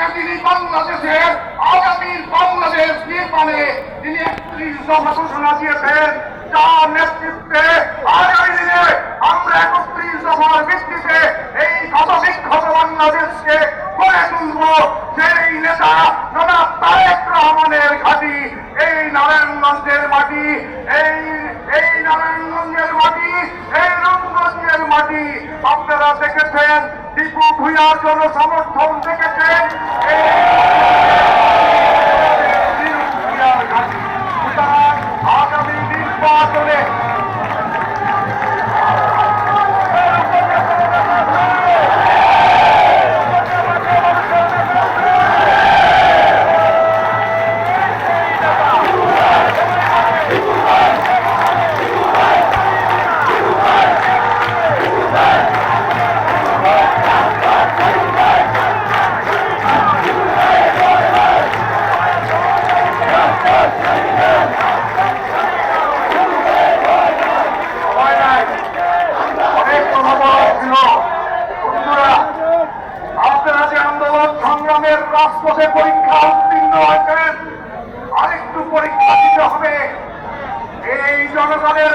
আজকে তিনি বাংলাদেশের আগামী বাংলাদেশ নির্মাণে তিনি 31 দফা ঘোষণা দিয়েছেন, যার নেতৃত্বে আগামী দিনে আমরা 31 দফার ভিত্তিতে এই ক্ষতবিক্ষত বাংলাদেশকে গড়ে তুলব। সেই নেতা জনাব তারেক রহমানের ঘাঁটি এই নারায়ণগঞ্জের মাটি, এই নারায়ণগঞ্জের মাটি, এই রূপগঞ্জের মাটি। আপনারা দেখেছেন দীপু ভূঁইয়ার জন্য সমর্থন দেখেছেন আগামী নির্বাচনে আপনারা যে আন্দোলন সংগ্রামের রাজপথে পরীক্ষা উত্তীর্ণ হয়েছেন, আরেকটু পরীক্ষা দিতে হবে এই জনগণের